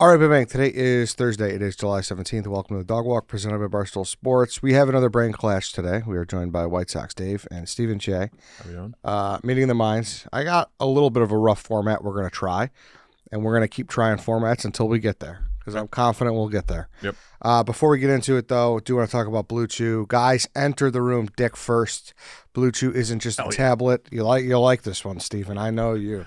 All right, Big Bang. Today is Thursday. It is July 17th. Welcome to the Dog Walk presented by Barstool Sports. We have another brain clash today. We are joined by White Sox Dave and Stephen Cheah. How are we doing? Meeting the minds. I got a little bit of a rough format we're going to try, and we're going to keep trying formats until we get there because I'm confident we'll get there. Yep. Before we get into it, though, I do want to talk about Blue Chew. Guys, enter the room dick first. Blue Chew isn't just a tablet. You'll like this one, Stephen. I know you.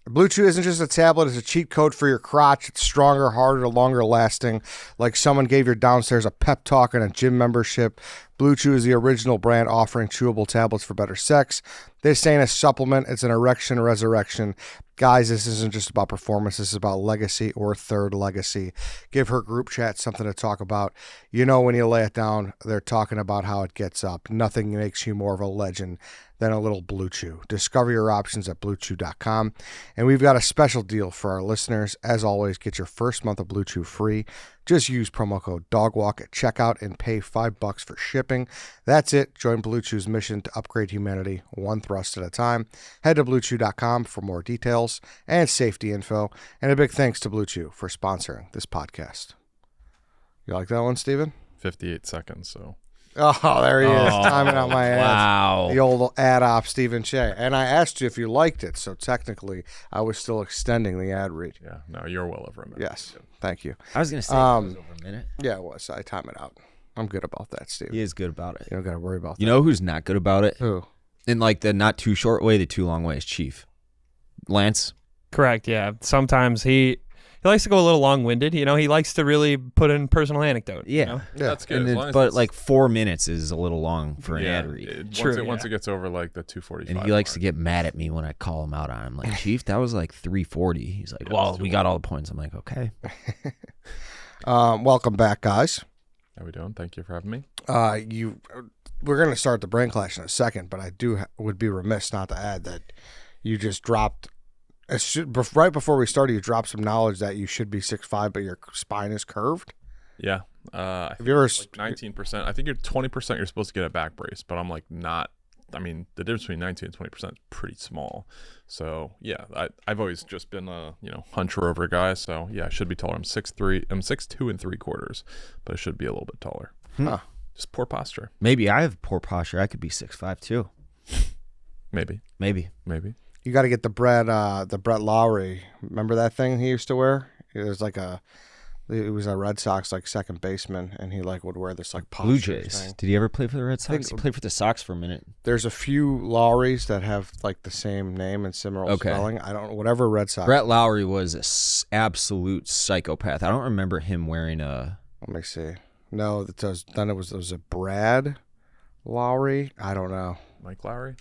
Blue Chew isn't just a tablet, it's a cheat code for your crotch. It's stronger, harder, longer lasting. Like someone gave your downstairs a pep talk and a gym membership. Blue Chew is the original brand offering chewable tablets for better sex. This ain't a supplement, it's an erection resurrection. Guys, this isn't just about performance, this is about legacy or third legacy. Give her group chat something to talk about. You know when you lay it down, they're talking about how it gets up. Nothing makes you more of a legend than a little Blue Chew. Discover your options at BlueChew.com. And we've got a special deal for our listeners. As always, get your first month of Blue Chew free. Just use promo code DOGWALK at checkout and pay $5 for shipping. That's it. Join Blue Chew's mission to upgrade humanity one thrust at a time. Head to BlueChew.com for more details and safety info. And a big thanks to Blue Chew for sponsoring this podcast. You like that one, Steven? 58 seconds, so. Oh, there he is, timing out my ads. Wow. The old ad op, Stephen Cheah. And I asked you if you liked it, so technically I was still extending the ad read. Yeah, no, you're well over a minute. Yes, thank you. I was going to say it was over a minute. Yeah, it was. I time it out. I'm good about that, Steve. He is good about it. You don't got to worry about that. You know who's not good about it? Who? In like the not too short way, the too long way is Chief. Lance? Correct, yeah. Sometimes he likes to go a little long-winded. You know, he likes to really put in personal anecdote. Yeah. You know? Yeah. That's good. And as then, long as but it's- like 4 minutes is a little long for an ad read. Once it gets over like the 245. And he likes to get mad at me when I call him out on him. Like, Chief, that was like 340. He's like, well, we got all the points. I'm like, okay. Welcome back, guys. How we doing? Thank you for having me. We're going to start the brain clash in a second, but I would be remiss not to add that you just dropped. Right before we started, you dropped some knowledge that you should be 6'5", but your spine is curved. Yeah. I Have you ever? like 19%. I think you're 20%. You're supposed to get a back brace, but I'm like not. I mean, the difference between 19 and 20% is pretty small. So yeah, I've always just been a huncher over guy. So yeah, I should be taller. I'm 6'3". I'm 6'2" and 3/4, but I should be a little bit taller. Huh. Just poor posture. Maybe I have poor posture. I could be 6'5" too. Maybe. You got to get the Brett Lowry. Remember that thing he used to wear? It was a Red Sox like second baseman, and he like would wear this like Blue posture Jays. thing. Did he ever play for the Red Sox? He played for the Sox for a minute. There's a few Lowrys that have like the same name and similar spelling. I don't know, whatever Red Sox. Brett Lowry was an absolute psychopath. I don't remember him wearing a. Let me see. No, then it was a Brad Lowry. I don't know. Mike Lowry.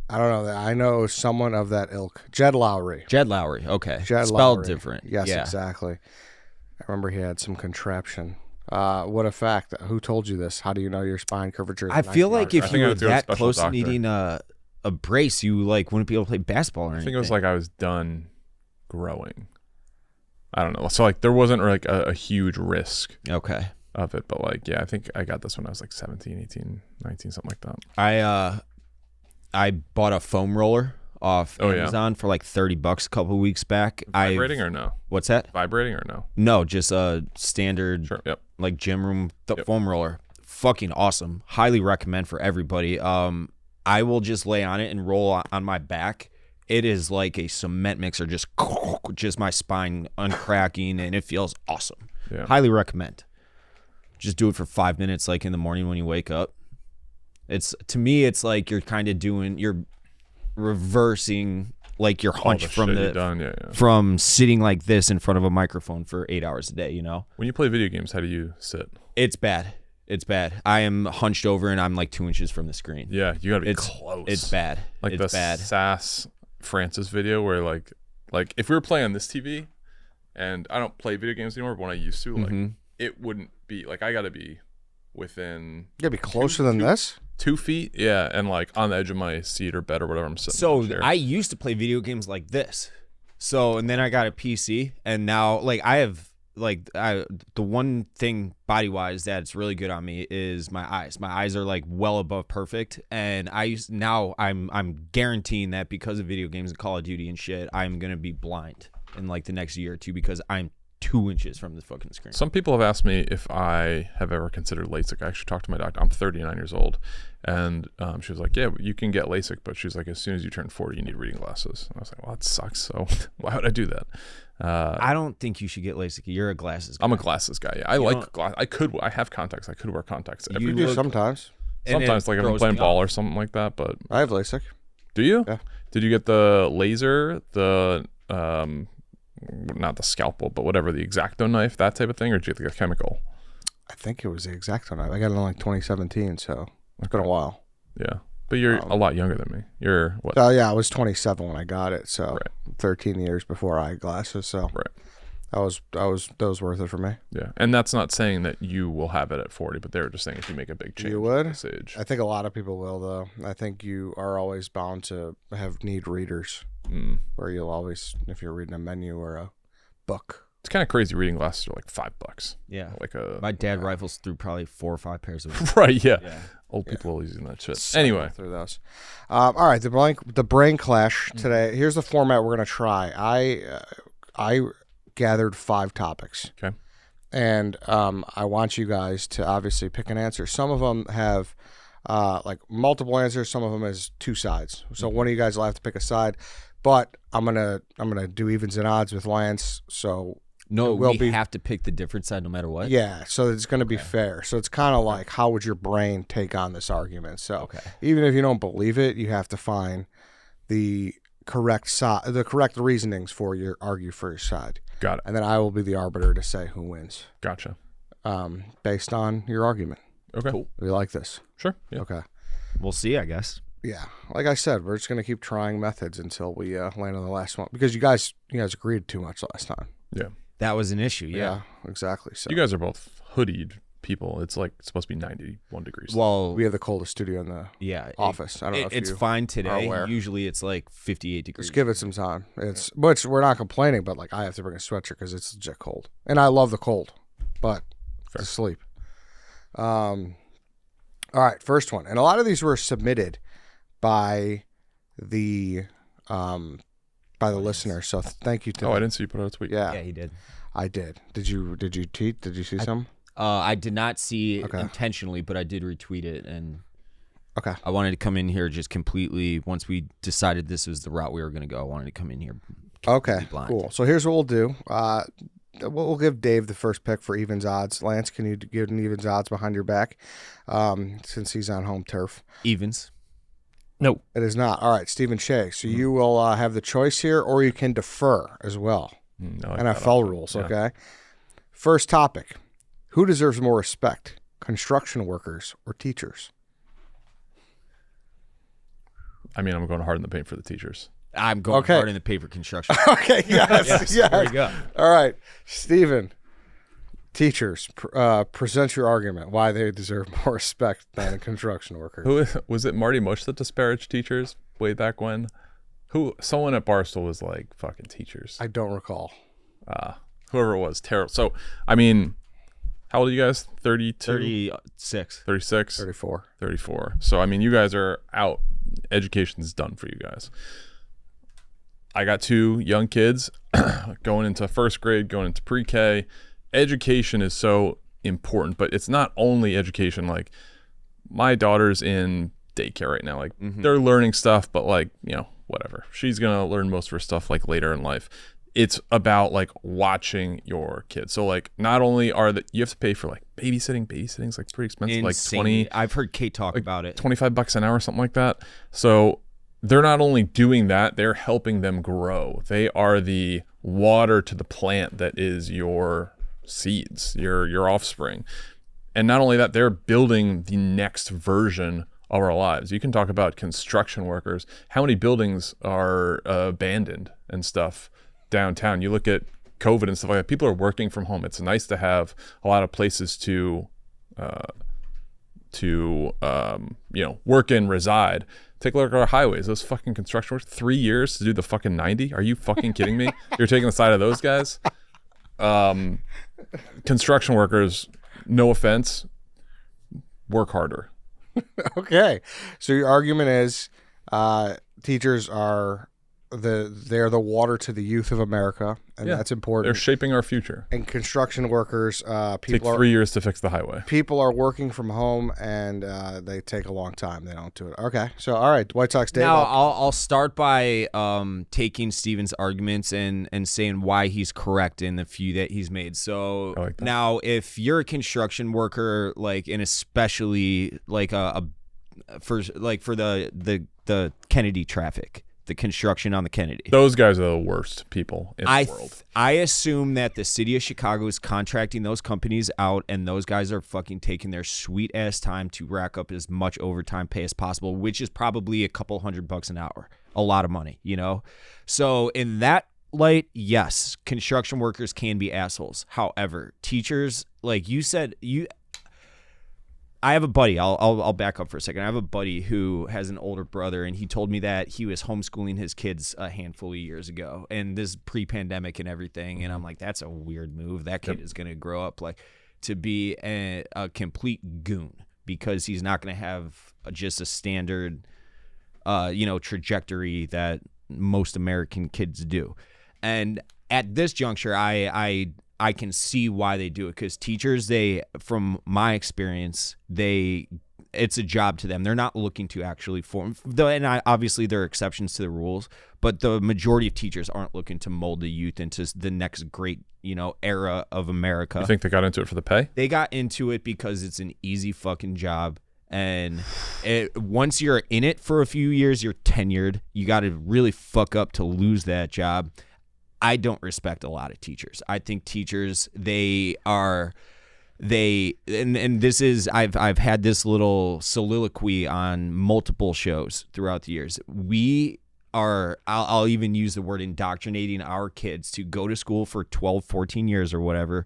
I don't know that. I know someone of that ilk. Jed Lowry. Okay. Jed Spelled Lowry. different. Yes, yeah. exactly. I remember he had some contraption. What a fact. Who told you this? How do you know your spine curvature is I feel 19? like I if think you I were would do a that special close to doctor. needing a brace, you like wouldn't be able to play basketball or anything. I think it was like I was done growing. I don't know. So like there wasn't like a huge risk Okay. of it, but like yeah, I think I got this when I was like 17, 18, 19, something like that. I bought a foam roller off Oh, yeah. Amazon for like $30 a couple of weeks back. Vibrating or no? What's that? Vibrating or no? No, just a standard Sure. Yep. like gym room Yep. foam roller. Fucking awesome. Highly recommend for everybody. I will just lay on it and roll on my back. It is like a cement mixer, just my spine uncracking, and it feels awesome. Yeah. Highly recommend. Just do it for 5 minutes, like in the morning when you wake up. To me, it's like you're reversing like your hunch the from shit you've done. Yeah. from sitting like this in front of a microphone for 8 hours a day. You know, When you play video games, how do you sit? it's bad. It's bad. I am hunched over and I'm like 2 inches from the screen. Yeah, you gotta be It's close. It's bad. Like it's the bad. Sass Francis video where like if we were playing on this TV, and I don't play video games anymore, but when I used to, like it wouldn't be like I gotta be within You gotta be closer than this. 2 feet, yeah, and like on the edge of my seat or bed or whatever I'm sitting. So in the chair. I used to play video games like this. So and then I got a PC and now like I have the one thing body wise that's really good on me is my eyes. My eyes are like well above perfect, and I'm guaranteeing that because of video games and Call of Duty and shit, I'm gonna be blind. in like the next year or two because I'm 2 inches from the fucking screen. Some people have asked me if I have ever considered LASIK. I actually talked to my doctor. I'm 39 years old, and she was like, "Yeah, you can get LASIK, but she's like, as soon as you turn 40, you need reading glasses." And I was like, "Well, that sucks. So why would I do that?" I don't think you should get LASIK. You're a glasses guy. I'm a glasses guy. Yeah. I like glass. I have contacts. I could wear contacts. You do sometimes. Sometimes, like if I'm playing ball or something like that. But I have LASIK. do you? Yeah. Did you get the laser, the not the scalpel, but whatever, the X-Acto knife, that type of thing, or did you get the chemical? I think it was the X-Acto knife. I got it in like 2017, so it's been a while. Yeah, but you're a lot younger than me. You're what? Oh yeah, I was 27 when I got it, so Right. 13 years before I had glasses. So Right. that was worth it for me. Yeah, and that's not saying that you will have it at 40, but they were just saying if you make a big change, You would? at this age. I think a lot of people will, though. I think you are always bound to need readers, where you'll always, if you're reading a menu or a book. It's kind of crazy. Reading glasses are like $5. Yeah. Like a My dad rifles through probably 4 or 5 pairs of right. Yeah. Old people are using that shit. Anyway, Through those. All right, the brain clash today. Here's the format we're gonna try. I gathered 5 topics. Okay. And I want you guys to obviously pick an answer. Some of them have like multiple answers. Some of them has 2 sides. So one of you guys will have to pick a side. But I'm gonna do evens and odds with Lance. So No, it will we be have to pick the different side no matter what. yeah. So it's gonna be fair. So it's kind of like how would your brain take on this argument? So Okay. even if you don't believe it, you have to find the correct side, the correct reasonings for your side. got it. And then I will be the arbiter to say who wins, Gotcha. based on your argument. Okay. Cool. We like this. Sure. Yeah. Okay. We'll see, I guess. Yeah. Like I said, we're just gonna keep trying methods until we land on the last one because you guys agreed too much last time. Yeah. That was an issue, yeah. Exactly. So You guys are both hoodied people. It's like supposed to be 91 degrees. Well, we have the coldest studio in the yeah. office. I don't know if it's you fine today. aware. Usually it's like 58 degrees. Just give it some time. Which we're not complaining, but like I have to bring a sweatshirt because it's legit cold, and I love the cold, but Fair. to sleep. All right, first one, and a lot of these were submitted by the listener. So thank you to. I them. didn't see you put out a tweet. Yeah, Yeah, he did. I did. Did you tweet? Did you see some? I did not see it Okay. intentionally, but I did retweet it, and Okay. I wanted to come in here just completely. Once we decided this was the route we were going to go, I wanted to come in here. Okay. blind. Cool. So here's what we'll do. We'll give Dave the first pick for evens odds. Lance, can you give an evens odds behind your back, since he's on home turf? Evens. Nope. It is not. All right, Stephen Cheah. So you will have the choice here, or you can defer as well. I like that NFL option. rules, Yeah. okay? First topic. Who deserves more respect, construction workers or teachers? I mean, I'm going hard in the paint for the teachers. I'm going Okay. hard in the paper construction. Okay, yes. There you go. All right, Stephen. Teachers, present your argument why they deserve more respect than construction workers. Who was it? Marty Mush that disparaged teachers way back when? Someone at Barstool was like, "Fucking teachers." I don't recall. Whoever it was, terrible. So, I mean, how old are you guys? 32? 36. 36? 34. 34. So, I mean, you guys are out. Education's done for you guys. I got 2 young kids going into first grade, going into pre-K. Education is so important, but it's not only education. Like, my daughter's in daycare right now. Like, they're learning stuff, but like, whatever. She's going to learn most of her stuff like later in life. It's about like watching your kids. So like, not only you have to pay for like babysitting's like pretty expensive, Insane. like 20, I've heard Kate talk about it. $25 an hour, something like that. So they're not only doing that, they're helping them grow. They are the water to the plant that is your seeds, your offspring. And not only that, they're building the next version of our lives. You can talk about construction workers. How many buildings are abandoned and stuff downtown? You look at COVID and stuff like that. People are working from home. It's nice to have a lot of places to work and reside. Take a look at our highways. Those fucking construction workers, 3 years to do the fucking 90. Are you fucking kidding me? You're taking the side of those guys. Construction workers, no offense, work harder. Okay. So your argument is teachers are they're the water to the youth of America, and Yeah. that's They're important. shaping our future. And construction workers, Take people 3 years to fix the highway. people are working from home, and they take a long time. They don't do it. Okay, so all right, White Sox Dave. Now I'll start by taking Steven's arguments and saying why he's correct in the few that he's made. So I like that. now, if you're a construction worker, like, and especially like for the Kennedy traffic, the construction on the Kennedy. Those guys are the worst people in the world. I assume that the city of Chicago is contracting those companies out, and those guys are fucking taking their sweet ass time to rack up as much overtime pay as possible, which is probably a couple $100 an hour. A lot of money, you know? So in that light, yes, construction workers can be assholes. However, teachers, like you said, I have a buddy. I'll back up for a second. I have a buddy who has an older brother, and he told me that he was homeschooling his kids a handful of years ago, and this is pre-pandemic and everything. And I'm like, that's a weird move. That kid is going to grow up like to be a complete goon, because he's not going to have just a standard, trajectory that most American kids do. And at this juncture, I can see why they do it, because teachers, from my experience, it's a job to them. They're not looking to actually form, obviously there are exceptions to the rules, but the majority of teachers aren't looking to mold the youth into the next great, era of America. You think they got into it for the pay? They got into it because it's an easy fucking job. And once you're in it for a few years, you're tenured. You got to really fuck up to lose that job. I don't respect a lot of teachers. I think teachers, and this is, I've had this little soliloquy on multiple shows throughout the years. We are, I'll even use the word indoctrinating our kids to go to school for 12, 14 years or whatever,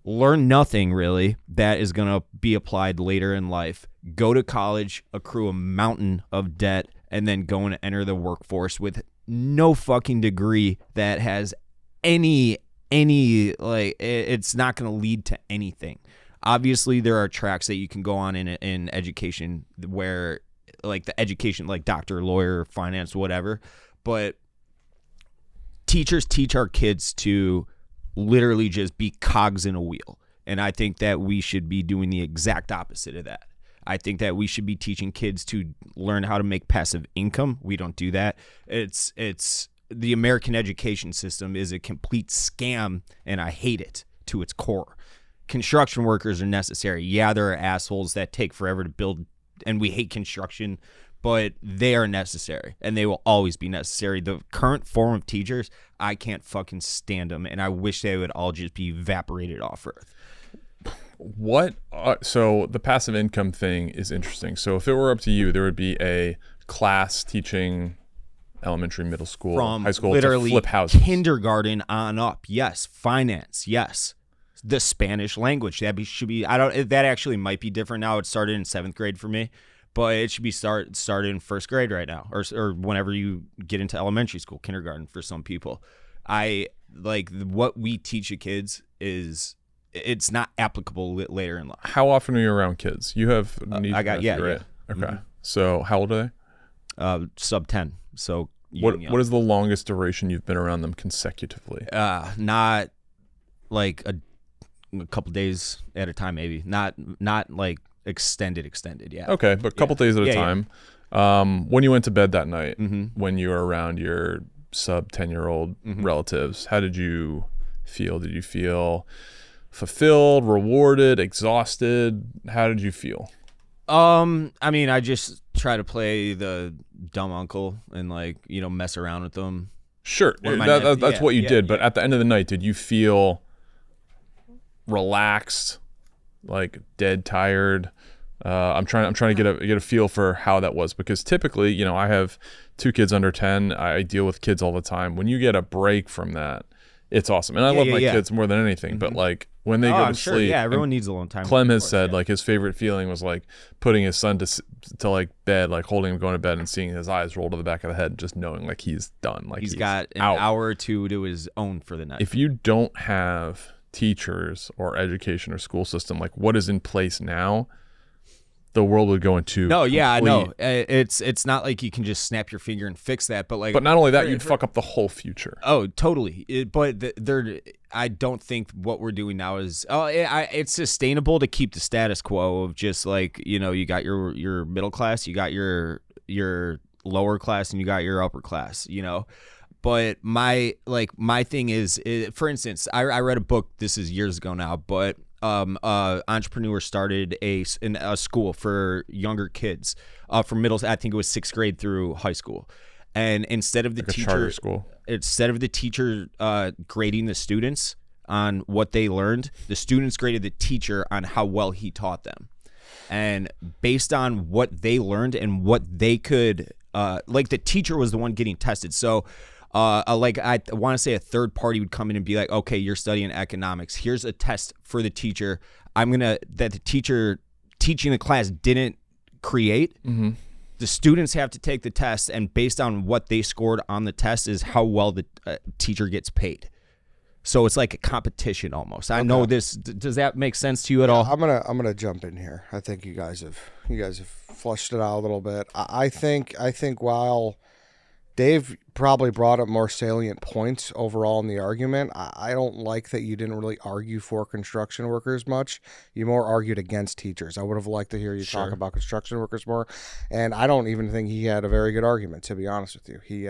learn nothing really that is going to be applied later in life, go to college, accrue a mountain of debt, and then go and enter the workforce with no fucking degree that has any it's not going to lead to anything. Obviously, there are tracks that you can go on in education where, like, the education, like doctor, lawyer, finance, whatever, but teachers teach our kids to literally just be cogs in a wheel. And I think that we should be doing the exact opposite of that. I think that we should be teaching kids to learn how to make passive income. We don't do that. It's the American education system is a complete scam, and I hate it to its core. Construction workers are necessary. Yeah, there are assholes that take forever to build, and we hate construction, but they are necessary, and they will always be necessary. The current form of teachers, I can't fucking stand them, and I wish they would all just be evaporated off Earth. So the passive income thing is interesting. So if it were up to you, there would be a class teaching elementary, middle school, From high school literally to flip houses. kindergarten on up. Yes, finance. Yes, the Spanish language should be. That actually might be different now. It started in 7th grade for me, but it should be started in 1st grade right now, or whenever you get into elementary school, kindergarten for some people. I like what we teach the kids is. It's not applicable later in life. How often are you around kids? You have niece I got and nephew, right? Okay. Mm-hmm. So how old are they? Sub 10. So What young. is the longest duration you've been around them consecutively? Not like a couple days at a time, maybe. Not like extended. Yeah. Okay, but a couple days at a time. When you went to bed that night, when you were around your sub 10-year-old relatives, how did you feel? Did you feel fulfilled, rewarded, exhausted? How did you feel? I mean, I just try to play the dumb uncle and mess around with them. Sure, that's what you did. But at the end of the night, did you feel relaxed, like dead tired? I'm trying to get a feel for how that was, because typically, I have 2 kids under 10. I deal with kids all the time. When you get a break from that, it's awesome. And I love my kids more than anything, but when they go to sleep, yeah, everyone needs a long time. Clem has said his favorite feeling was putting his son to bed, holding him going to bed and seeing his eyes roll to the back of the head, just knowing he's done, he's got an hour or two to his own for the night. If you don't have teachers or education or school system what is in place now, the world would go into. No, yeah, I know. complete- It's not like you can just snap your finger and fix that, but like. But not only that, you'd fuck up the whole future. Oh, totally. I don't think what we're doing now is. It's sustainable to keep the status quo of just like you got your middle class, you got your lower class, and you got your upper class. But my thing is, for instance, I read a book. This is years ago now, but entrepreneur started a school for younger kids, from middle. I think it was 6th grade through high school, and instead of the Like a charter teacher, school. instead of the teacher grading the students on what they learned, the students graded the teacher on how well he taught them, and based on what they learned and what they could, like the teacher was the one getting tested. So. Like I want to say a third party would come in and be like, okay, you're studying economics. Here's a test for the teacher. That the teacher teaching the class didn't create. Mm-hmm. The students have to take the test, and based on what they scored on the test is how well the teacher gets paid. So it's like a competition almost. I know this. Does that make sense to you at all? I'm gonna jump in here. I think you guys have flushed it out a little bit. I think while Dave probably brought up more salient points overall in the argument, I don't like that you didn't really argue for construction workers much. You more argued against teachers. I would have liked to hear you talk about construction workers more, and I don't even think he had a very good argument, to be honest with you. He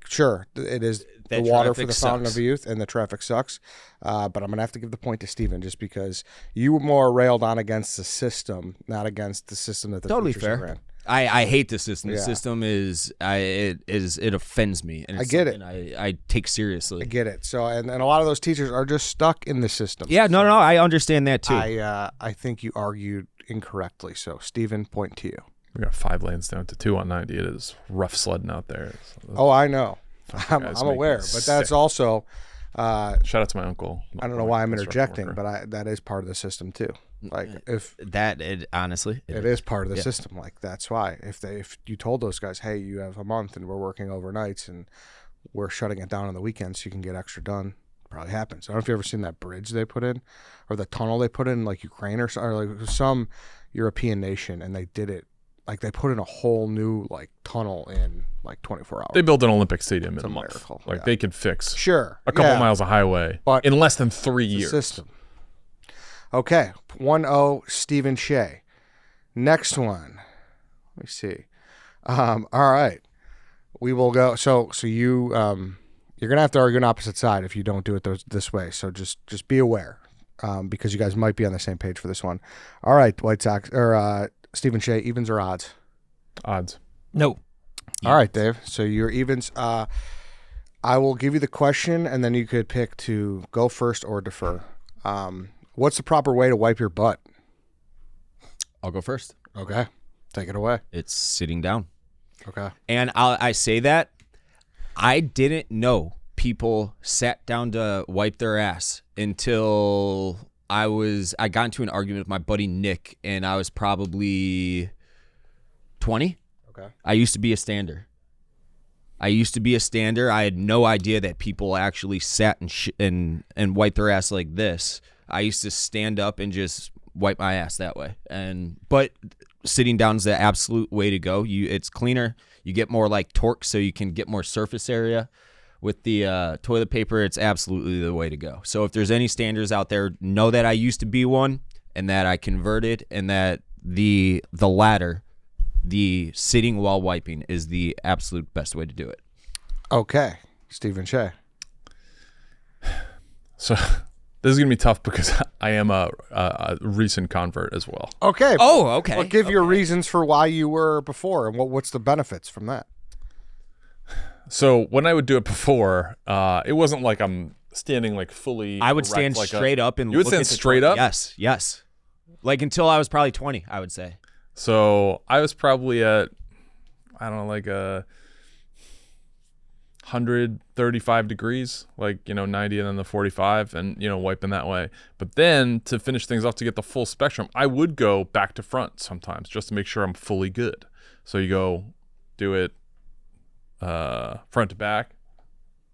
sure, it is That the water for traffic the fountain sucks. of youth, and the traffic sucks. But I'm gonna have to give the point to Steven just because you were more railed on against the system, not against the system that the Totally teachers fair. ran. I hate the system. The Yeah. system it offends me, and I it's get it. something I take seriously. I get it. So, and a lot of those teachers are just stuck in the system. Yeah, no, I understand that too. I think you argued incorrectly. So, Steven, point to you. We got 5 lanes down to 2 on 90. It is rough sledding out there. So Oh, I know. I'm guys make aware, me but that's sick. also. shout out to my uncle. I don't know why I'm Construction interjecting, worker. but that is part of the system too. Like if Honestly, it is part of the Yeah. system, like that's why if you told those guys, hey, you have a month and we're working overnights and we're shutting it down on the weekends so you can get extra done, probably happens. I don't know if you ever seen that bridge they put in or the tunnel they put in like Ukraine or like some European nation, and they did it like they put in a whole new like tunnel in like 24 hours. They built an Olympic stadium in It's a a month. miracle, Like yeah. they could fix Sure, a couple yeah, miles of highway But in less than 3 the years. system. Okay, 1-0 Stephen Cheah. Next one. Let me see. All right. We will go. So you you're gonna have to argue on opposite side if you don't do it this way. So just be aware, because you guys might be on the same page for this one. All right, White Sox or Stephen Cheah, evens or odds? Odds. No. All right, Dave. So you're evens. I will give you the question, and then you could pick to go first or defer. What's the proper way to wipe your butt? I'll go first. Okay, take it away. It's sitting down. Okay. And I say that I didn't know people sat down to wipe their ass until I got into an argument with my buddy Nick, and I was probably 20. Okay. I used to be a stander. I had no idea that people actually sat and wiped their ass like this. I used to stand up and just wipe my ass that way. But sitting down is the absolute way to go. It's cleaner. You get more like torque, so you can get more surface area. With the toilet paper, it's absolutely the way to go. So if there's any standers out there, know that I used to be one, and that I converted, and that the latter, the sitting while wiping, is the absolute best way to do it. Okay, Stephen Cheah. So this is gonna be tough because I am a recent convert as well. Okay. Oh, okay. Well, give your reasons for why you were before, and what's the benefits from that? So when I would do it before, it wasn't like I'm standing like fully. I would erect stand like straight up and You would look stand at the straight toilet. up? Yes. Like until I was probably 20, I would say. So I was probably at, I don't know, like 135 degrees, like, 90 and then the 45 and, wiping that way. But then to finish things off, to get the full spectrum, I would go back to front sometimes just to make sure I'm fully good. So you go do it front to back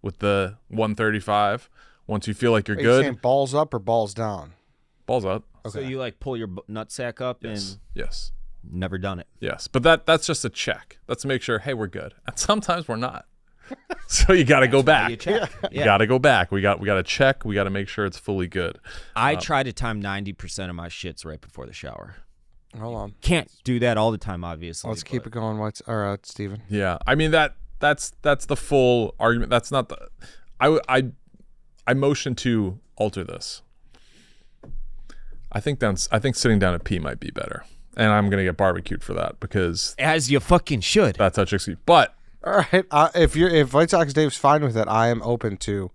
with the 135. Once you feel like you're Are you good, saying balls up or balls down? balls up. So you like pull your nutsack up Yes. and Yes. Never done it. Yes, but that's just a check. Let's make sure, hey, we're good. And sometimes we're not. So you got to go back. You check. You got to go back. We got to check. We got to make sure it's fully good. I try to time 90% of my shits right before the shower. Hold on. Can't do that all the time, obviously. Let's keep it going. Steven? Yeah, I mean that's the full argument. That's not the. I motion to alter this. I think sitting down to pee might be better, and I'm gonna get barbecued for that because As you fucking should. that's such excuse. But All right. If White Sox Dave's fine with it, I am open to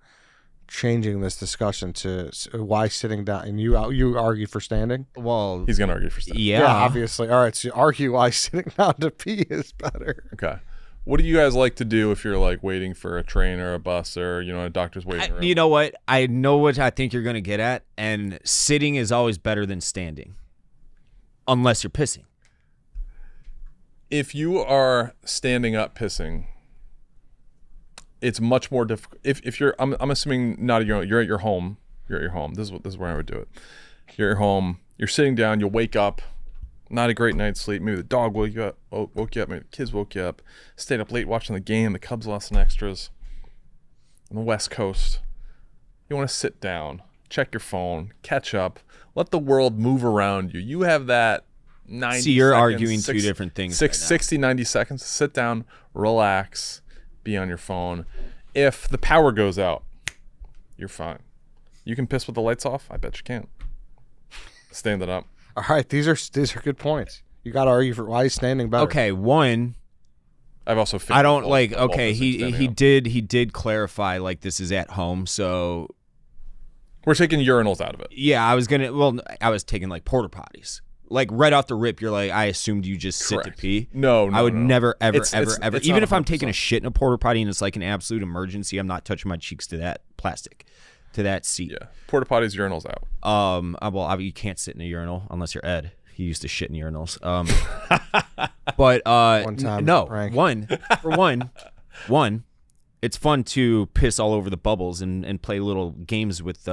changing this discussion to why sitting down. And you argue for standing. Well, he's gonna argue for stuff. yeah. Obviously. All right. So you argue why sitting down to pee is better. Okay. What do you guys like to do if you're like waiting for a train or a bus or a doctor's waiting room? You know what? I know what I think you're going to get at, and sitting is always better than standing. Unless you're pissing. If you are standing up pissing, it's much more difficult. If you're, I'm assuming not at your own, you're at your home. You're at your home. This is where I would do it. You're at your home. You're sitting down. You'll wake up. Not a great night's sleep. Maybe the dog woke you up. Maybe the kids woke you up. Stayed up late watching the game. The Cubs lost in extras. On the West Coast, you want to sit down, check your phone, catch up, let the world move around you. You have that 90 See, you're seconds, arguing two different things. 60, 90 seconds to sit down, relax, be on your phone. If the power goes out, you're fine. You can piss with the lights off? I bet you can't. Standing up. All right. These are good points. You got to argue for why he's standing better. Okay, one, I've also I don't both- like. both Okay, physics he standing he up. did clarify like this is at home. So We're taking urinals out of it. yeah, I was taking like porta potties. Like right off the rip, you're like, I assumed you just sit to Correct. pee. No, I would no. never, ever, It's ever. not Even if I'm 100%. taking a shit in a porta potty and it's like an absolute emergency, I'm not touching my cheeks to that plastic, to that seat. Yeah, porta potties, urinals out. You can't sit in a urinal unless you're Ed. He used to shit in urinals. But One time, no, prank. one. It's fun to piss all over the bubbles and play little games with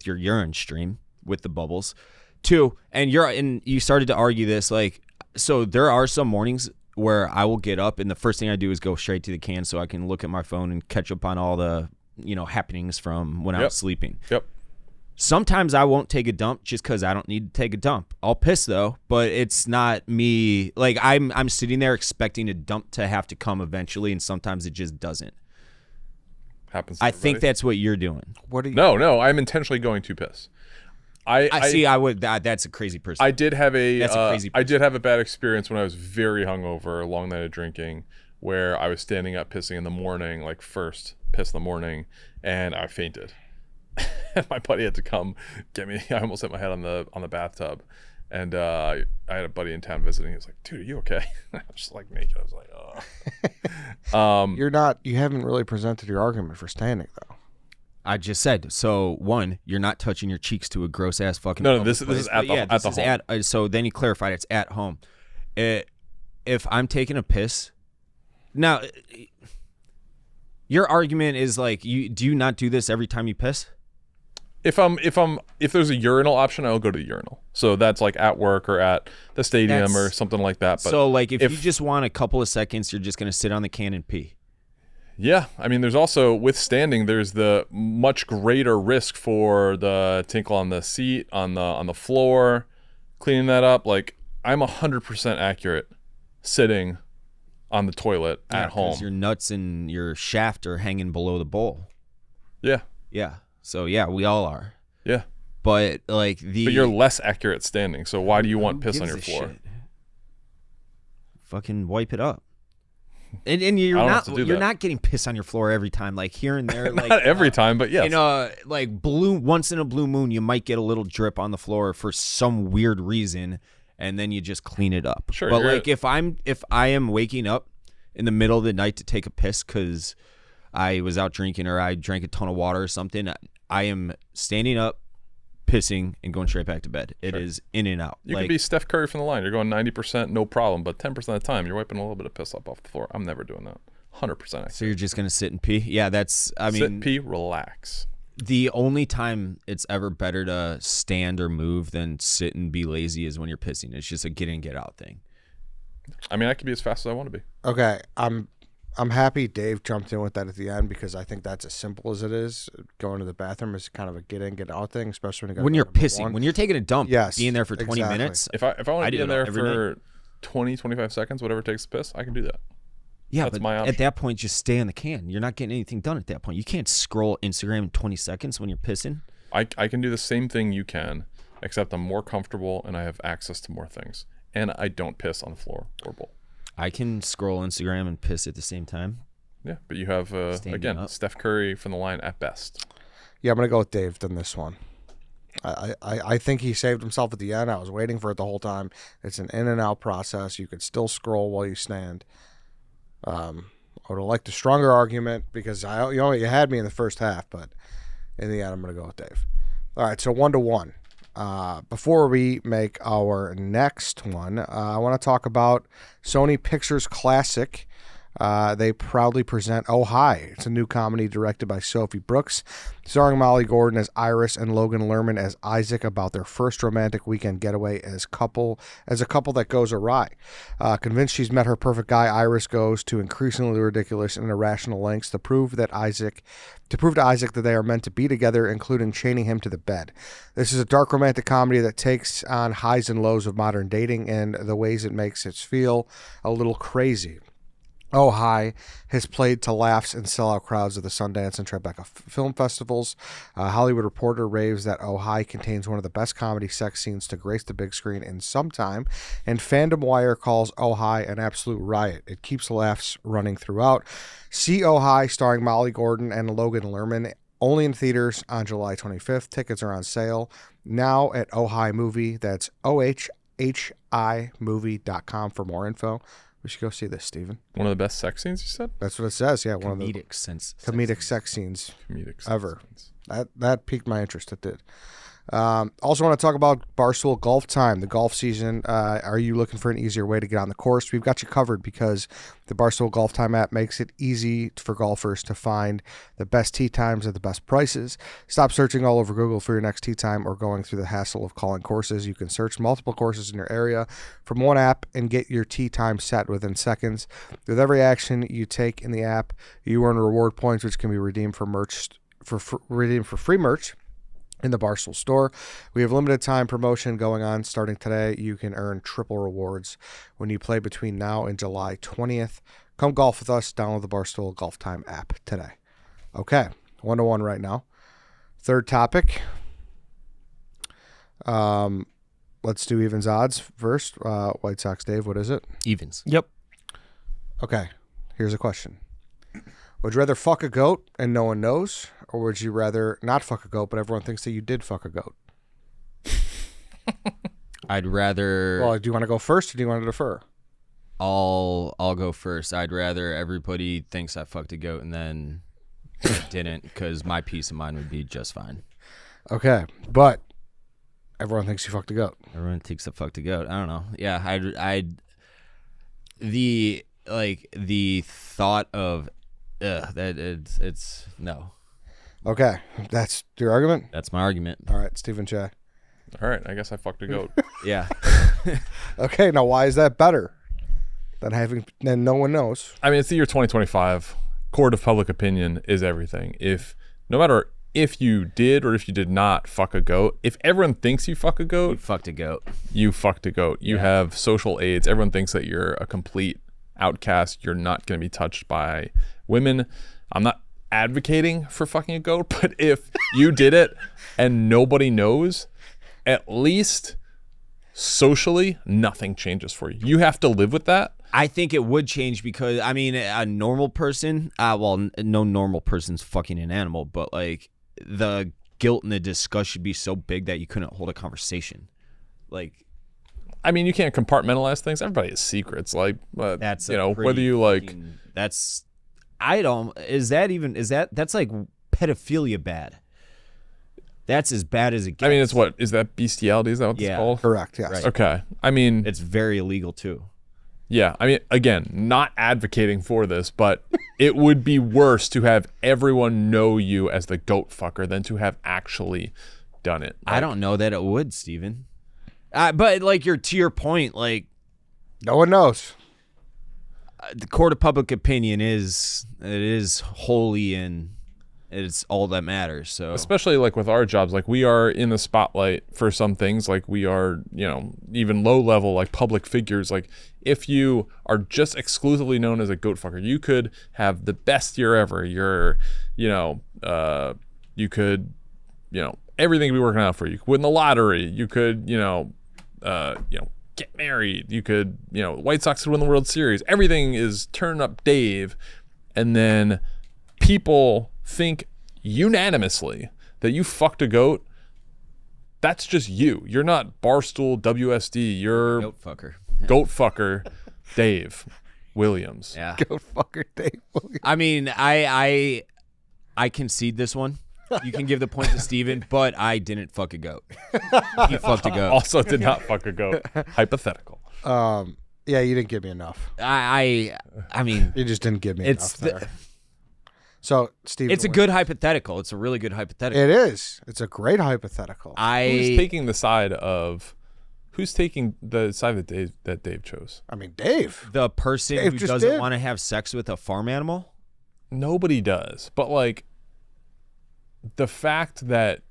your urine stream with the bubbles. Two, and you started to argue this like, so there are some mornings where I will get up and the first thing I do is go straight to the can so I can look at my phone and catch up on all the happenings from when I was sleeping. Yep. Sometimes I won't take a dump just because I don't need to take a dump. I'll piss though, but it's not me. Like I'm sitting there expecting a dump to have to come eventually, and sometimes it just doesn't. Happens to I think everybody. that's what you're doing. What do you? No, I'm intentionally going to piss. I see. I would. That's a crazy person. I did have That's a crazy I did have a bad experience when I was very hungover, a long night of drinking, where I was standing up pissing in the morning, like first piss in the morning, and I fainted. And my buddy had to come get me. I almost hit my head on the bathtub, and I had a buddy in town visiting. He was like, "Dude, are you okay?" I was just like naked. I was like, "Oh." You haven't really presented your argument for standing though. I just said so. One, you're not touching your cheeks to a gross ass fucking. No, public this place, is at but the- at the home. So then he clarified it's at home. If I'm taking a piss, now your argument is like, do you not do this every time you piss? If there's a urinal option, I'll go to the urinal. So that's like at work or at the stadium or something like that. But so like if you just want a couple of seconds, you're just gonna sit on the can and pee. yeah, I mean, there's also with standing, there's the much greater risk for the tinkle on the seat, on the floor, cleaning that up. Like I'm 100% accurate sitting on the toilet at home. Your nuts and your shaft are hanging below the bowl. Yeah, Yeah. So yeah, we all are. yeah. But like But you're less accurate standing. So why do you want piss on your floor? Fucking wipe it up. And you're I don't not have to do you're that. not getting piss on your floor every time. Like here and there, like Not every time, but yes. like once in a blue moon, you might get a little drip on the floor for some weird reason, and then you just clean it up. Sure, But you're- like if I am waking up in the middle of the night to take a piss because I was out drinking or I drank a ton of water or something, I am standing up, pissing, and going straight back to bed. It is in and out. You could be Steph Curry from the line. You're going 90%, no problem. But 10% of the time, you're wiping a little bit of piss up off the floor. I'm never doing that. 100% accurate. So you're just gonna sit and pee? Yeah, that's. I mean, Sit, pee, relax. the only time it's ever better to stand or move than sit and be lazy is when you're pissing. It's just a get in, get out thing. I mean, I could be as fast as I want to be. Okay, I'm happy Dave jumped in with that at the end because I think that's as simple as it is. Going to the bathroom is kind of a get in, get out thing, especially When you're pissing, when you're taking a dump, Yes, being there for 20 exactly. minutes. If I want to do be in it there every for 20, 25 seconds, whatever it takes to piss, I can do that. Yeah, That's but my option. at that point, just stay on the can. You're not getting anything done at that point. You can't scroll Instagram in 20 seconds when you're pissing. I can do the same thing you can, except I'm more comfortable and I have access to more things. And I don't piss on the floor or bowl. I can scroll Instagram and piss at the same time. Yeah, but you have, again, up. Steph Curry from the line at best. Yeah, I'm gonna go with Dave on this one. I think he saved himself at the end. I was waiting for it the whole time. It's an in and out process. You could still scroll while you stand. I would have liked a stronger argument because you had me in the first half, but in the end, I'm gonna go with Dave. All right, so 1-1. Before we make our next one, I want to talk about Sony Pictures Classic. They proudly present Oh Hi. It's a new comedy directed by Sophie Brooks, starring Molly Gordon as Iris and Logan Lerman as Isaac about their first romantic weekend getaway as a couple that goes awry. Convinced she's met her perfect guy, Iris goes to increasingly ridiculous and irrational lengths to prove to Isaac that they are meant to be together, including chaining him to the bed. This is a dark romantic comedy that takes on highs and lows of modern dating and the ways it makes us feel a little crazy. Oh Hi has played to laughs and sellout crowds at the Sundance and Tribeca film festivals. Hollywood Reporter raves that Oh Hi contains one of the best comedy sex scenes to grace the big screen in some time, and Fandom Wire calls Oh Hi an absolute riot. It keeps laughs running throughout. See Oh Hi starring Molly Gordon and Logan Lerman only in theaters on July 25th. Tickets are on sale now at Oh Hi Movie. That's OHHImovie.com for more info. We should go see this, Steven. One of the best sex scenes, you said? That's what it says. Yeah, one of the Comedic sense. comedic sex scenes Comedic sex ever. scenes. That piqued my interest. It did. Also want to talk about Barstool Golf Time, the golf season. Are you looking for an easier way to get on the course? We've got you covered because the Barstool Golf Time app makes it easy for golfers to find the best tee times at the best prices. Stop searching all over Google for your next tee time or going through the hassle of calling courses. You can search multiple courses in your area from one app and get your tee time set within seconds. With every action you take in the app, you earn reward points, which can be redeemed for free merch in the Barstool store. We have limited time promotion going on starting today. You can earn triple rewards when you play between now and July 20th. Come golf with us. Download the Barstool Golf Time app today. Okay, 1-1 right now. Third topic. Let's do evens odds first. White Sox Dave, what is it? Evens. Yep. Okay, here's a question. Would you rather fuck a goat and no one knows, or would you rather not fuck a goat but everyone thinks that you did fuck a goat? I'd rather. Well, do you want to go first or do you want to defer? I'll go first. I'd rather everybody thinks I fucked a goat and then didn't, because my peace of mind would be just fine. Okay, but everyone thinks you fucked a goat. Everyone thinks I fucked a goat. I don't know. Yeah, the thought of that it's no. Okay, that's your argument? That's my argument. All right, Stephen Cheah. All right, I guess I fucked a goat. Yeah. Okay, now why is that better than no one knows? I mean, it's the year 2025. Court of public opinion is everything. No matter if you did or if you did not fuck a goat, if everyone thinks you fuck a You goat, fucked a goat. you fucked a goat. You have social aids. Everyone thinks that you're a complete outcast. You're not going to be touched by women. I'm not advocating for fucking a goat, but if you did it and nobody knows, at least socially, nothing changes for you. You have to live with that. I think it would change because, I mean, a normal person, no normal person's fucking an animal, but like the guilt and the disgust should be so big that you couldn't hold a conversation. Like, I mean, you can't compartmentalize things. Everybody has secrets. Like, that's whether you like, that's like pedophilia bad. That's as bad as it gets. I mean, is that beastiality? Is that what it's called? Correct, yes. Right. Okay. I mean, It's very illegal too. yeah. I mean, again, not advocating for this, but it would be worse to have everyone know you as the goat fucker than to have actually done it. I don't know that it would, Steven. But like to your point, like No one knows. The court of public opinion is holy and it's all that matters. So Especially like with our jobs, like we are in the spotlight for some things, like we are, even low level, like public figures. Like if you are just exclusively known as a goat fucker, you could have the best year ever. You could, everything be working out for you. You could win the lottery. You could, get married. You could, White Sox could win the World Series. Everything is turn up Dave. And then people think unanimously that you fucked a goat. That's just you. You're not Barstool WSD. You're goat fucker. Goat fucker Dave Williams. Yeah. Goat fucker Dave Williams. I mean, I concede this one. You can give the point to Steven, but I didn't fuck a goat. He fucked a goat. Also did not fuck a goat. Hypothetical. Yeah, you didn't give me enough. I mean, You just didn't give me it's enough there. So, Steve, it's a good hypothetical. It's a really good hypothetical. It is. It's a great hypothetical. Who's taking the side that Dave chose? I mean, Dave. The person Dave who just doesn't did. want to have sex with a farm animal? Nobody does. But like the fact that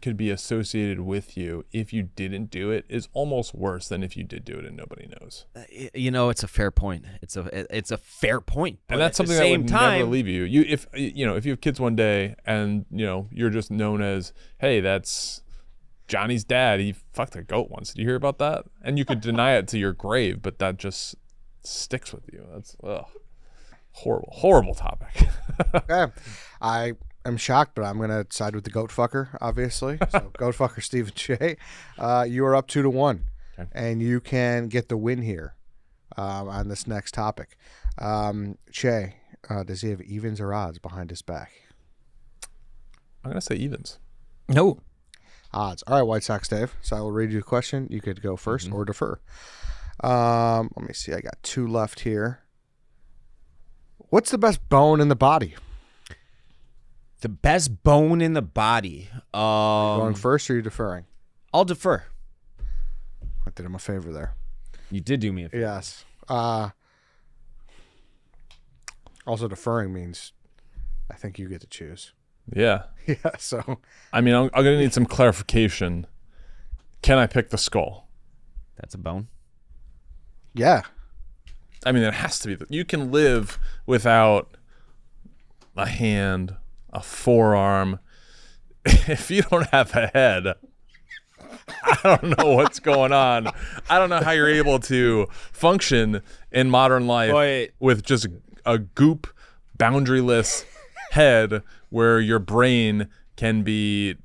could be associated with you if you didn't do it is almost worse than if you did do it and nobody knows. It's a fair point. It's a fair point. But And that's at the something that same would time, never leave you. If you have kids one day and you're just known as, hey, that's Johnny's dad. He fucked a goat once. Did you hear about that? And you could deny it to your grave, but that just sticks with you. That's horrible topic. Okay. I am shocked, but I'm going to side with the goat fucker, obviously. So, goat fucker Stephen Cheah. You are up 2-1, Okay. and you can get the win here on this next topic. Cheah, does he have evens or odds behind his back? I'm gonna say evens. No. Odds. All right, White Sox Dave. So I will read you a question. You could go first or defer. Let me see. I got 2 left here. What's the best bone in the body? the best bone in the body. Going first or are you deferring? I'll defer. I did him a favor there. You did do me a favor. Yes. Also, deferring means I think you get to choose. Yeah. Yeah, so. I mean, I'm going to need some clarification. Can I pick the skull? That's a bone. Yeah. I mean, it has to be. You can live without a hand, a forearm. If you don't have a head, I don't know what's going on. I don't know how you're able to function in modern life with just a goop, boundaryless head where your brain can be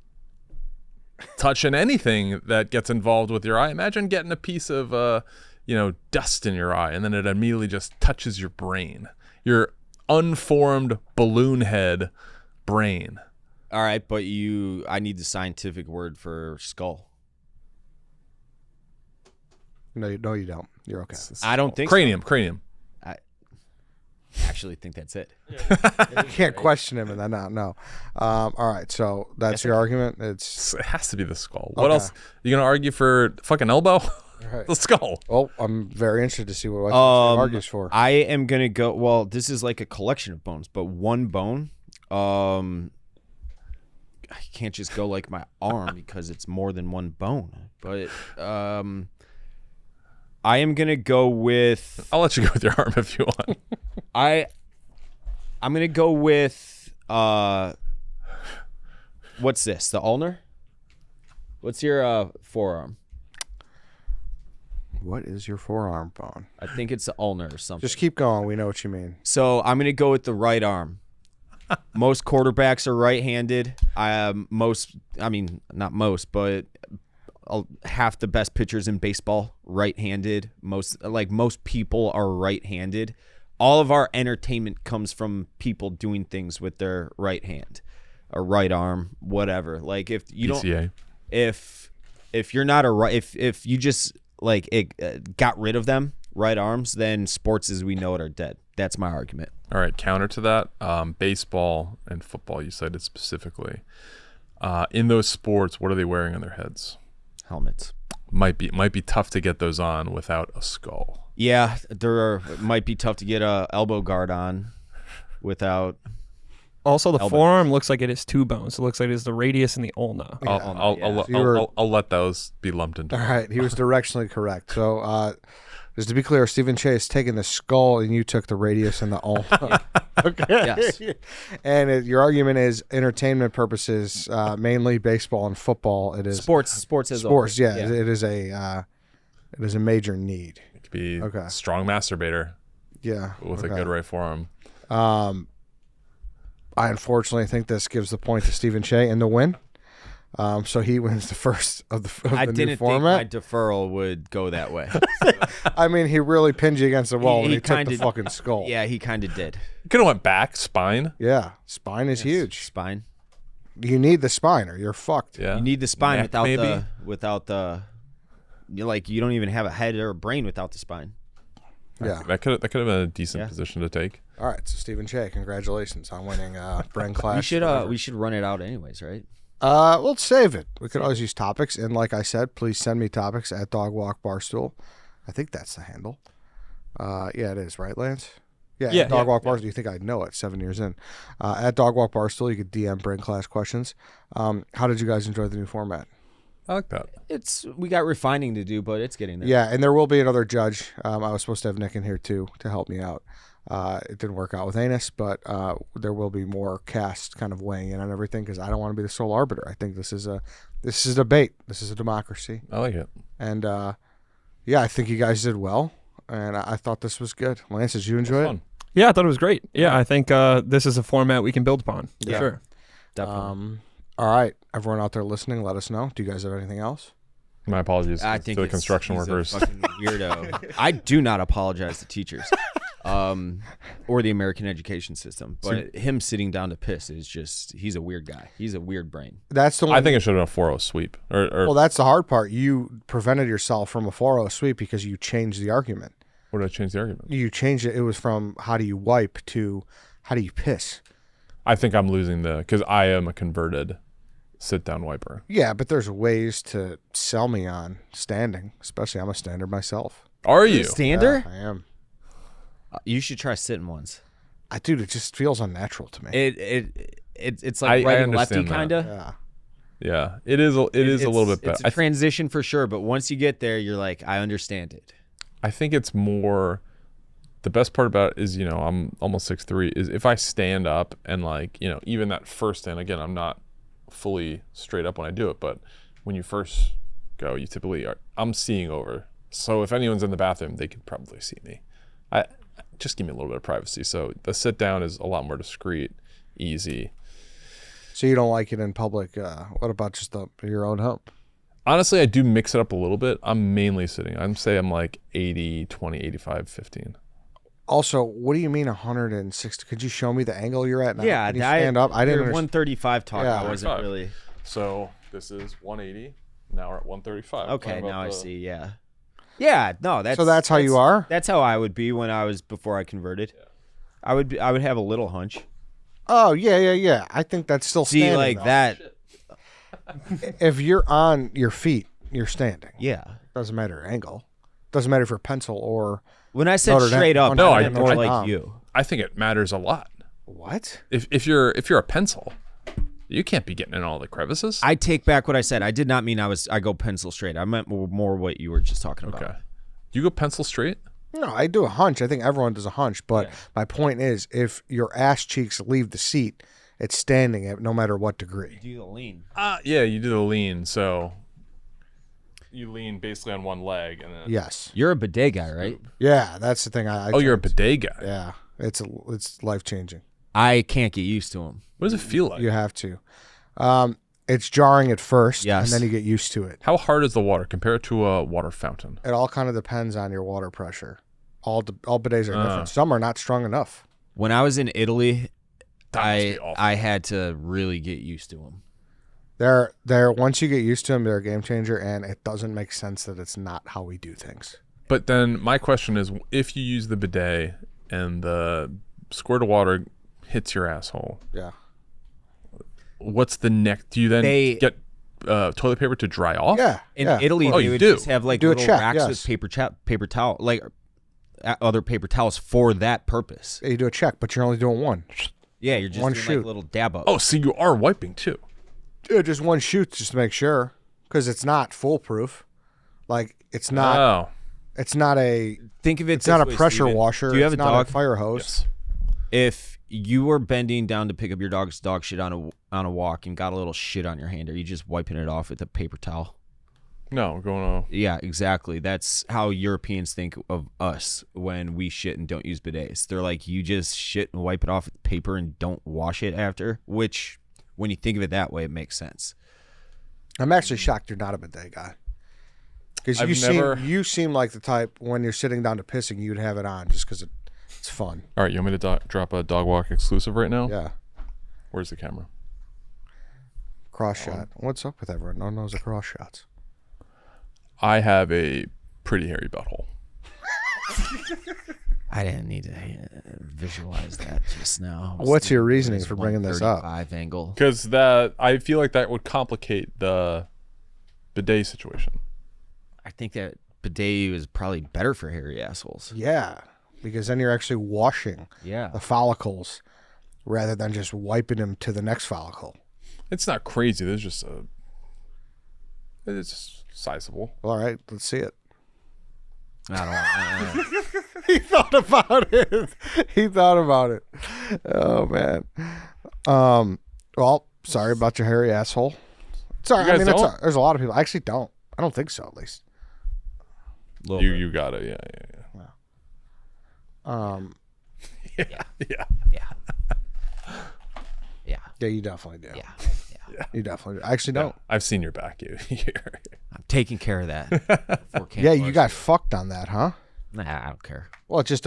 touching anything that gets involved with your eye. Imagine getting a piece of dust in your eye and then it immediately just touches your brain, your unformed balloon head brain. All right, but I need the scientific word for skull. No, you don't. You're okay. I don't think cranium. I actually think that's it. You can't question him and then not know. All right, so that's your argument. It has to be the skull. What else? You gonna argue for fucking elbow? Right. The skull. Well, I'm very interested to see what Wes argues for. I am gonna go. Well, this is like a collection of bones, but one bone. I can't just go like my arm because it's more than one bone. But I am gonna go with. I'll let you go with your arm if you want. I'm gonna go with what's this? The ulnar? What's your forearm? What is your forearm bone? I think it's the ulnar or something. Just keep going. We know what you mean. So I'm gonna go with the right arm. Most quarterbacks are right-handed. Not most, but half the best pitchers in baseball right-handed. Most people are right-handed. All of our entertainment comes from people doing things with their right hand, or right arm, whatever. Like if you PCA. don't, if you're not if you just got rid of them right arms, then sports as we know it are dead. That's my argument. All right, counter to that, baseball and football, you cited specifically. In those sports, what are they wearing on their heads? Helmets. might be tough to get those on without a skull. Yeah, it might be tough to get a elbow guard on without. Also, the Elbows. forearm looks like it is 2 bones. It looks like it is the radius and the ulna. I'll let those be lumped into. All right, he was directionally correct. So, just to be clear, Stephen Cheah is taking the skull, and you took the radius and the ulna. Okay. Yes. And your argument is entertainment purposes, mainly baseball and football. It is Sports as well. sports. Yeah, it is a major need. It could be Okay. strong masturbator Yeah, with okay. a good right forearm. I unfortunately think this gives the point to Stephen Cheah in the win. So he wins the first of the I new didn't think format. my deferral would go that way. I mean, he really pinned you against the wall when he took the kinda- fucking skull. Yeah, he kind of did. You could have went back, spine. Yeah, spine is huge. Spine. You need the spine or you're fucked. Yeah. You need the spine Neck, without maybe? you don't even have a head or a brain without the spine. Yeah. That could have been a decent Yeah. position to take. All right, so Stephen Cheah, congratulations on winning Brain Clash. We should run it out anyways, right? We'll save it. We could always use topics, and like I said, please send me topics at Dog Walk Barstool. I think that's the handle. Yeah, it is, right, Lance? Yeah, Dog Walk Barstool. You think I'd know it 7 years in? At Dog Walk Barstool, you could DM Brain Clash questions. How did you guys enjoy the new format? I like that. We got refining to do, but it's getting there. Yeah, and there will be another judge. I was supposed to have Nick in here too to help me out. It didn't work out with Anus, but there will be more cast kind of weighing in on everything because I don't want to be the sole arbiter. I think this is a debate. This is a democracy, I like it. and I think you guys did well, and I thought this was good. Lance, did you enjoy it? Fun. Yeah, I thought it was great. Yeah, I think this is a format we can build upon. For Yeah. sure. Definitely. All right, everyone out there listening, let us know. Do you guys have anything else? My apologies I to think the it's- construction he's workers. a fucking weirdo. I do not apologize to teachers, or the American education system. But him sitting down to piss is just—he's a weird guy. He's a weird brain. That's the one. I think it should have been a 4-0 sweep. Or Well, that's the hard part. You prevented yourself from a 4-0 sweep because you changed the argument. what did I change the argument? You changed it. It was from how do you wipe to how do you piss. I think I'm losing because I am a converted sit-down wiper. Yeah, but there's ways to sell me on standing, especially I'm a stander myself. Are you? Stander? Yeah, I am. You should try sitting once. Dude, it just feels unnatural to me. It's like I writing lefty understand that. kind of. Yeah. Yeah, it is. It is a little bit better. It's a transition for sure, but once you get there, you're like, I understand it. I think it's more. The best part about it is, I'm almost 6'3", is if I stand up and even that first stand, again, I'm not fully straight up when I do it, but when you first go, you typically I'm seeing over. So if anyone's in the bathroom, they could probably see me. Just give me a little bit of privacy. So the sit down is a lot more discreet, easy. So you don't like it in public. What about just your own home? Honestly, I do mix it up a little bit. I'm mainly sitting. I'm like 80, 20, 85, 15. Also, what do you mean 160? Could you show me the angle you're at now? Yeah, Can you stand up? I didn't your understand. 135 talk. Yeah. I wasn't 135. really. So this is 180. Now we're at 135. Okay, Talking about now I the- see. Yeah. Yeah. No, that's. So that's how you are? That's how I would be before I converted. I would have a little hunch. Oh, yeah. I think that's still See, standing. like though. that. If you're on your feet, you're standing. Yeah. Doesn't matter your angle. Doesn't matter if you're pencil or When I said Notre Dame- straight up, No, I I- meant more I- like you. I think it matters a lot. what? If you're a pencil, you can't be getting in all the crevices. I take back what I said. I did not mean I go pencil straight. I meant more what you were just talking about. Okay. You go pencil straight? No, I do a hunch. I think everyone does a hunch. But my point is, if your ass cheeks leave the seat, it's standing at no matter what degree. Do the lean. Yeah, you do the lean. So you lean basically on one leg, and then Yes. You're a bidet guy, right? Yeah, that's the thing. I you're a can't- bidet guy. Yeah, it's life changing. I can't get used to him. What does it feel like? You have to. It's jarring at first, Yes. and then you get used to it. How hard is the water compared to a water fountain? It all kind of depends on your water pressure. All bidets are different. Some are not strong enough. When I was in Italy, That must be awful. I had to really get used to them. They're once you get used to them, they're a game changer, and it doesn't make sense that it's not how we do things. But then my question is, if you use the bidet and the squirt of water hits your asshole, Yeah. what's the next? Do you then They- get toilet paper to dry off? Yeah. In yeah. Italy, Oh, they you would do? just have like Do a little check, racks yes. with paper towel, like other paper towels for that purpose. You do a check, but you're only doing one. Yeah, you're just One doing shoot. like a little dab up. Oh, so you are wiping too. Yeah, just one shoot just to make sure, because it's not foolproof. Like it's not. Oh, It's not a. Think of it. It's not a this way, pressure Steven. washer. Do you have it's a not dog? a fire hose. yes. If you were bending down to pick up your dog's dog shit on a walk and got a little shit on your hand, are you just wiping it off with a paper towel? No, going on. Yeah, exactly. That's how Europeans think of us when we shit and don't use bidets. They're like, you just shit and wipe it off with paper and don't wash it after, which when you think of it that way, it makes sense. I'm actually shocked you're not a bidet guy. Because you seem like the type when you're sitting down to pissing, you'd have it on just because it's fun. All right, you want me to drop a dog walk exclusive right now? Yeah. Where's the camera? Cross shot. What's up with everyone? No one knows the cross shots. I have a pretty hairy butthole. I didn't need to visualize that just now. What's your reasoning for bringing this up? 135 angle. Because I feel like that would complicate the bidet situation. I think that bidet is probably better for hairy assholes. Yeah, because then you're actually washing Yeah. the follicles rather than just wiping them to the next follicle. It's not crazy. There's just it's just sizable. All right, let's see it. I don't. He thought about it. He thought about it. Oh man. Well, sorry about your hairy asshole. Sorry, You I guys mean, don't? there's a lot of people. I actually don't. I don't think so, at least. You got it. Yeah. Yeah. Yeah, you definitely do. Yeah. You definitely do. I actually don't. I've seen your back. I'm taking care of that. Yeah, you got fucked on that, huh? Nah, I don't care. Well, you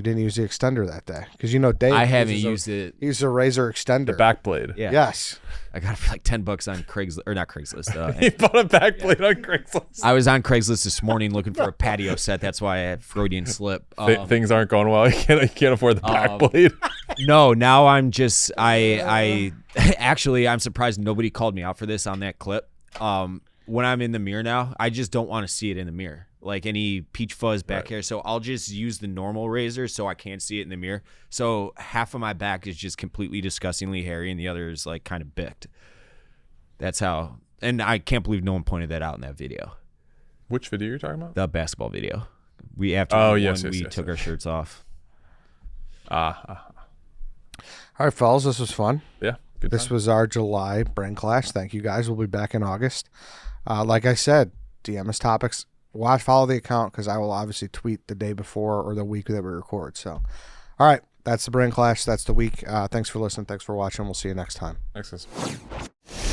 didn't use the extender that day because Dave. I haven't used it. He used a razor extender. The back blade. Yeah. Yes. I got it for like $10 on Craigslist, or not Craigslist. He bought a back blade on Craigslist. I was on Craigslist this morning looking for a patio set. That's why I had Freudian slip. Things aren't going well. You can't afford the back blade. No, now I'm just I actually I'm surprised nobody called me out for this on that clip. When I'm in the mirror now, I just don't want to see it in the mirror. Like any peach fuzz back hair. So I'll just use the normal razor so I can't see it in the mirror. So half of my back is just completely disgustingly hairy and the other is like kind of bicked. That's how, and I can't believe no one pointed that out in that video. Which video you're talking about? The basketball video. We after Oh, we yes, won, yes, we yes, took yes. our shirts off. All right, fellas, this was fun. Yeah. Good This time. was our July Brain Clash. Thank you, guys. We'll be back in August. Like I said, DM us topics. Follow the account because I will obviously tweet the day before or the week that we record. So, all right, that's the Brain Clash. That's the week. Thanks for listening. Thanks for watching. We'll see you next time. Thanks, guys.